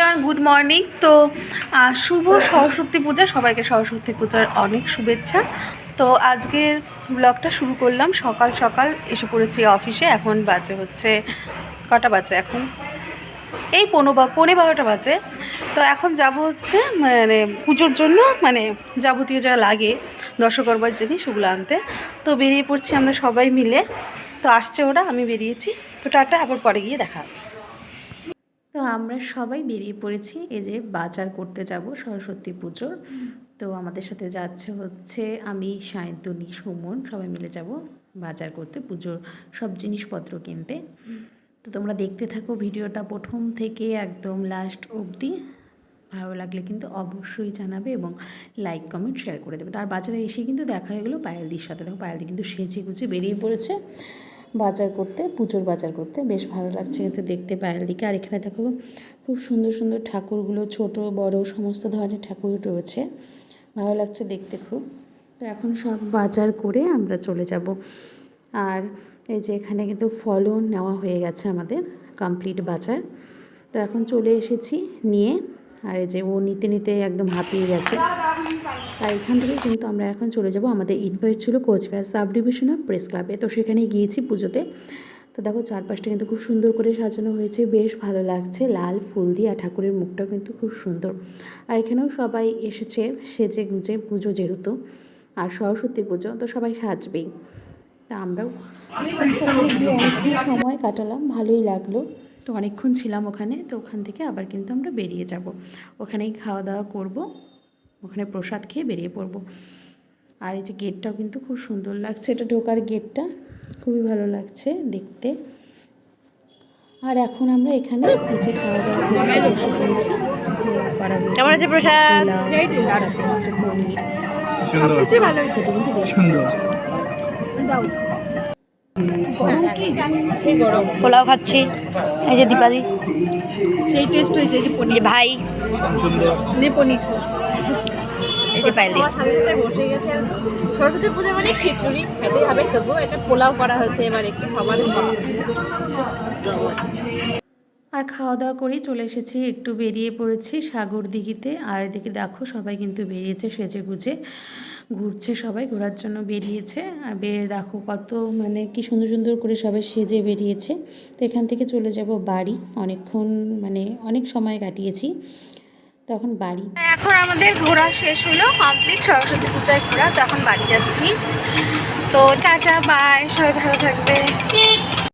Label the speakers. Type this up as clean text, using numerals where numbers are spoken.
Speaker 1: Everyone, good morning. তো শুভ সরস্বতী পূজা, সবাইকে সরস্বতী পূজার অনেক শুভেচ্ছা। তো আজকের ব্লগটা শুরু করলাম সকাল সকাল, এসে পড়েছি অফিসে। এখন বাজে হচ্ছে কটা বাজে, এখন এই 12:15 বাজে। তো এখন যাব হচ্ছে মানে পুজোর জন্য, মানে যাবতীয় যা লাগে দশকর্মার জিনিস ওগুলো আনতে। তো বেরিয়ে পড়ছি আমরা সবাই মিলে। তো আসছে ওরা, আমি বেরিয়েছি। তো টাটা, আবার পরে গিয়ে দেখা। তো আমরা সবাই বেরিয়ে পড়েছি, এই যে বাজার করতে যাব সরস্বতী পুজোর। তো আমাদের সাথে যাচ্ছে হচ্ছে আমি, সায়ন্তনী, সুমন, সবাই মিলে যাব বাজার করতে, পুজোর সব জিনিসপত্র কিনতে। তো তোমরা দেখতে থাকো ভিডিওটা প্রথম থেকে একদম লাস্ট অবধি। ভালো লাগলে কিন্তু অবশ্যই জানাবে এবং লাইক কমেন্ট শেয়ার করে দেবে। তার বাজারে এসে কিন্তু দেখা হয়ে গেলো পায়েলদির সাথে। দেখো পায়েলদি কিন্তু সেজে গুজে বেরিয়ে পড়েছে বাজার করতে, পুজোর বাজার করতে। বেশ ভালো লাগছে কিন্তু দেখতে পায়েলদিকে। আর এখানে দেখো খুব সুন্দর সুন্দর ঠাকুরগুলো, ছোট বড় সমস্ত ধরনের ঠাকুর রয়েছে, ভালো লাগছে দেখতে খুব। তো এখন সব বাজার করে আমরা চলে যাব। আর এই যে এখানে কিন্তু ফলও নেওয়া হয়ে গেছে আমাদের, কমপ্লিট বাজার। তো এখন চলে এসেছি নিয়ে। আর এই যে ও নিতে নিতে একদম হাঁপিয়ে গেছে। আর এখান থেকে কিন্তু আমরা এখন চলে যাব, আমাদের ইনভাইট ছিল Cooch Behar subdivision of press ক্লাবে। তো সেখানে গিয়েছি পুজোতে। তো দেখো চারপাশটা কিন্তু খুব সুন্দর করে সাজানো হয়েছে, বেশ ভালো লাগছে লাল ফুল দিয়ে। আর ঠাকুরের মুখটাও কিন্তু খুব সুন্দর। আর এখানেও সবাই এসেছে সেজে গুজে, পুজো যেহেতু আর সরস্বতী পুজো, তো সবাই সাজবেই। তা আমরাও অনেকক্ষণ সময় কাটালাম, ভালোই লাগলো। তো অনেকক্ষণ ছিলাম ওখানে। তো ওখান থেকে আবার কিন্তু আমরা বেরিয়ে যাব, ওখানেই খাওয়া দাওয়া করব, ওখানে প্রসাদ খেয়ে বেরিয়ে পড়ব। আর এই যে গেটটাও কিন্তু খুব সুন্দর লাগছে, এটা ঢোকার গেটটা খুবই ভালো লাগছে দেখতে। আর এখন আমরা এখানে নিচে খাওয়া দাওয়া করতে বসে পড়েছি। করা হয়েছে প্রসাদ, তারপর হচ্ছে পনির, সবকিছুই ভালো হয়েছে, কিন্তু বেশ সুন্দর। পোলাও খাচ্ছি, এই যে দীপাদি, সেই টেস্ট হয়েছে। এই যে পনির, ভাই পনির, এই যে পাইলি বসে গেছে। সরস্বতী পূজা মানে খিচুড়ি খেতেই হবে, তবুও এটা পোলাও করা হয়েছে এবার একটু সবার পছন্দের। আর খাওয়া দাওয়া করেই চলে এসেছি, একটু বেরিয়ে পড়েছি সাগর দিঘিতে। আর এদিকে দেখো সবাই কিন্তু বেরিয়েছে সেজে গুজে, ঘুরছে, সবাই ঘোরার জন্য বেরিয়েছে। আর দেখো কত মানে কি সুন্দর সুন্দর করে সবাই সেজে বেরিয়েছে। তো এখান থেকে চলে যাব বাড়ি, অনেকক্ষণ মানে অনেক সময় কাটিয়েছি, তখন বাড়ি। এখন আমাদের ঘোরা শেষ হলো, কমপ্লিট সরস্বতী পূজায় ঘোরা। তো এখন বাড়ি যাচ্ছি। তো টাটা, বাই, সবাই ভালো থাকবে।